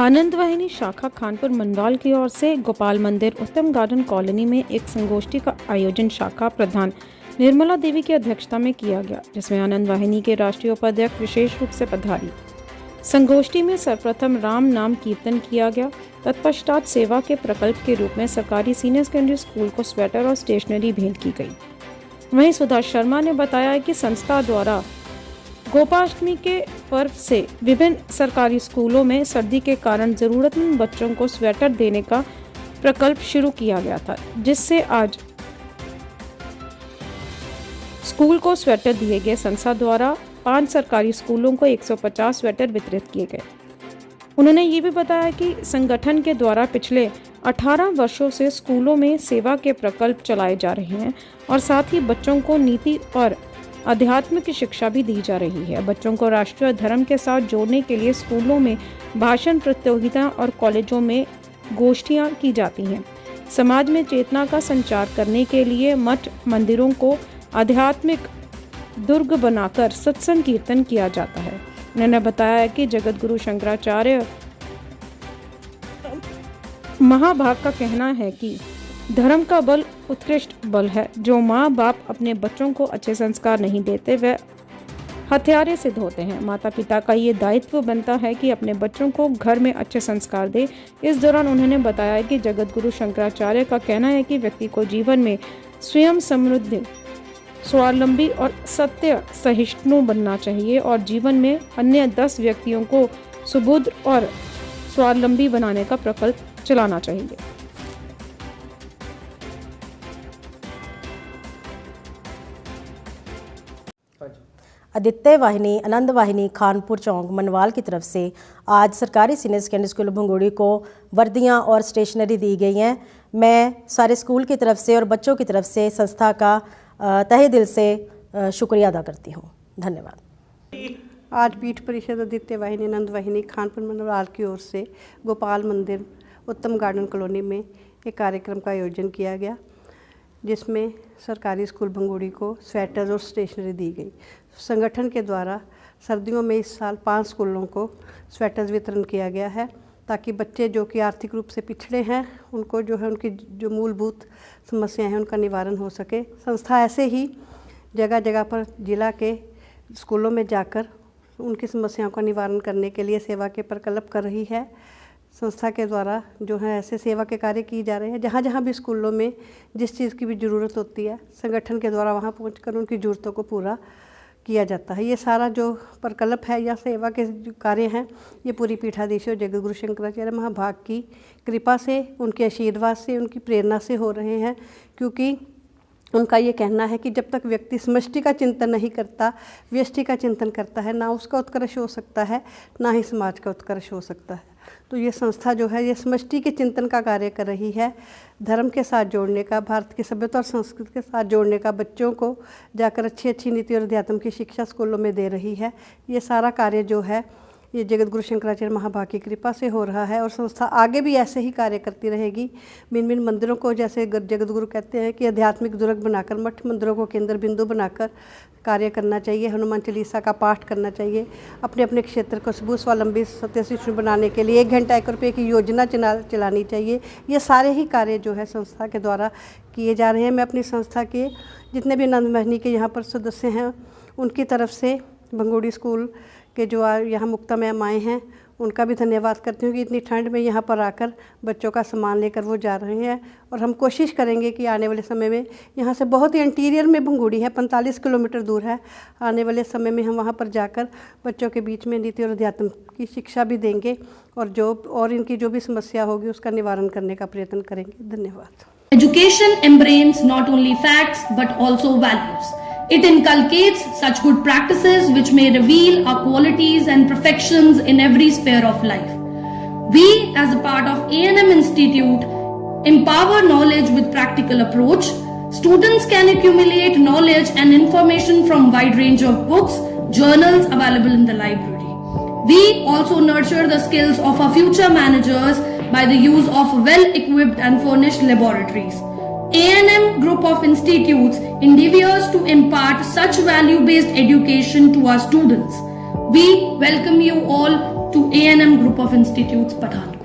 आनंद वाहिनी शाखा खानपुर मनवाल की ओर से गोपाल मंदिर उत्तम गार्डन कॉलोनी में एक संगोष्ठी का आयोजन शाखा प्रधान निर्मला देवी की अध्यक्षता में किया गया, जिसमें आनंद वाहिनी के राष्ट्रीय उपाध्यक्ष विशेष रूप से पधारी। संगोष्ठी में सर्वप्रथम राम नाम कीर्तन किया गया। तत्पश्चात सेवा के प्रकल्प के रूप में सरकारी सीनियर सेकेंडरी स्कूल को स्वेटर और स्टेशनरी भेंट की गई। वहीं सुधा शर्मा ने बताया कि संस्था द्वारा गोपाष्टमी के पर्व से विभिन्न सरकारी स्कूलों में सर्दी के कारण जरूरतमंद बच्चों को स्वेटर देने का प्रकल्प शुरू किया गया था, जिससे आज स्कूल को स्वेटर दिए गए। संस्था द्वारा 5 सरकारी स्कूलों को 150 स्वेटर वितरित किए गए। उन्होंने ये भी बताया कि संगठन के द्वारा पिछले 18 वर्षों से स्कूलों में सेवा के प्रकल्प चलाए जा रहे हैं और साथ ही बच्चों को नीति और अध्यात्म की शिक्षा भी दी जा रही है। बच्चों को राष्ट्रीय धर्म के साथ जोड़ने के लिए स्कूलों में भाषण प्रतियोगिता और कॉलेजों में गोष्ठियां की जाती हैं। समाज में चेतना का संचार करने के लिए मठ मंदिरों को आध्यात्मिक दुर्ग बनाकर सत्संग कीर्तन किया जाता है। उन्होंने बताया कि जगत गुरु शंकराचार्य महाभाग का कहना है कि धर्म का बल उत्कृष्ट बल है। जो माँ बाप अपने बच्चों को अच्छे संस्कार नहीं देते वे हत्यारे सिद्ध होते हैं। माता पिता का ये दायित्व बनता है कि अपने बच्चों को घर में अच्छे संस्कार दे। इस दौरान उन्होंने बताया कि जगत गुरु शंकराचार्य का कहना है कि व्यक्ति को जीवन में स्वयं समृद्ध, स्वावलंबी और सत्य सहिष्णु बनना चाहिए और जीवन में अन्य 10 व्यक्तियों को सुबुद्ध और स्वावलंबी बनाने का प्रकल्प चलाना चाहिए। आदित्य वाहिनी आनंद वाहिनी खानपुर चौक मनवाल की तरफ से आज सरकारी सीनियर सेकेंडरी स्कूल भंगूड़ी को वर्दियां और स्टेशनरी दी गई हैं। मैं सारे स्कूल की तरफ से और बच्चों की तरफ से संस्था का तहे दिल से शुक्रिया अदा करती हूं। धन्यवाद। आज पीठ परिषद आदित्य वाहिनी आनंद वाहिनी खानपुर मनवाल की ओर से गोपाल मंदिर उत्तम गार्डन कॉलोनी में एक कार्यक्रम का आयोजन किया गया, जिसमें सरकारी स्कूल भंगूड़ी को स्वेटर्स और स्टेशनरी दी गई। संगठन के द्वारा सर्दियों में इस साल 5 स्कूलों को स्वेटर्स वितरण किया गया है, ताकि बच्चे जो कि आर्थिक रूप से पिछड़े हैं उनको जो है उनकी जो मूलभूत समस्याएं हैं उनका निवारण हो सके। संस्था ऐसे ही जगह जगह पर जिला के स्कूलों में जाकर उनकी समस्याओं का निवारण करने के लिए सेवा के प्रकल्प कर रही है। संस्था के द्वारा जो है ऐसे सेवा के कार्य किए जा रहे हैं। जहाँ जहाँ भी स्कूलों में जिस चीज़ की भी ज़रूरत होती है, संगठन के द्वारा वहाँ पहुँचकर उनकी ज़रूरतों को पूरा किया जाता है। ये सारा जो प्रकल्प है या सेवा के जो कार्य हैं, ये पूरी पीठाधीश और जगत गुरु शंकराचार्य महाभाग की कृपा से, उनके आशीर्वाद से, उनकी प्रेरणा से हो रहे हैं। क्योंकि उनका ये कहना है कि जब तक व्यक्ति समष्टि का चिंतन नहीं करता, व्यष्टि का चिंतन करता है, ना उसका उत्कर्ष हो सकता है, ना ही समाज का उत्कर्ष हो सकता है। तो ये संस्था जो है ये समष्टि के चिंतन का कार्य कर रही है, धर्म के साथ जोड़ने का, भारत की सभ्यता और संस्कृति के साथ जोड़ने का, बच्चों को जाकर अच्छी अच्छी नीति और अध्यात्म की शिक्षा स्कूलों में दे रही है। ये सारा कार्य जो है ये जगत गुरु शंकराचार्य महाभाग की कृपा से हो रहा है और संस्था आगे भी ऐसे ही कार्य करती रहेगी। भिन्न भिन्न मंदिरों को, जैसे जगत गुरु कहते हैं कि आध्यात्मिक दुर्ग बनाकर, मठ मंदिरों को केंद्र बिंदु बनाकर कार्य करना चाहिए। हनुमान चालीसा का पाठ करना चाहिए। अपने अपने क्षेत्र को सबूत स्वावलंबी सत्य शिष्य बनाने के लिए 1 घंटा 1 रुपये की योजना चलानी चाहिए। ये सारे ही कार्य जो है संस्था के द्वारा किए जा रहे हैं। मैं अपनी संस्था के जितने भी आनंद वाहिनी के यहाँ पर सदस्य हैं उनकी तरफ से भंगूड़ी स्कूल के जो यहाँ मुक्ता मैम आए हैं उनका भी धन्यवाद करती हूँ कि इतनी ठंड में यहाँ पर आकर बच्चों का सामान लेकर वो जा रहे हैं। और हम कोशिश करेंगे कि आने वाले समय में, यहाँ से बहुत ही इंटीरियर में भंगूड़ी है, 45 किलोमीटर दूर है, आने वाले समय में हम वहाँ पर जाकर बच्चों के बीच में नीति और अध्यात्म की शिक्षा भी देंगे और इनकी जो भी समस्या होगी उसका निवारण करने का प्रयत्न करेंगे। धन्यवाद। Education embraces not only facts but also values. It inculcates such good practices which may reveal our qualities and perfections in every sphere of life. We, as a part of A&M Institute, empower knowledge with practical approach. Students can accumulate knowledge and information from wide range of books, journals available in the library. We also nurture the skills of our future managers by the use of well-equipped and furnished laboratories. A&M Group of Institutes endeavors to impart such value-based education to our students. We welcome you all to A&M Group of Institutes, Pathankot.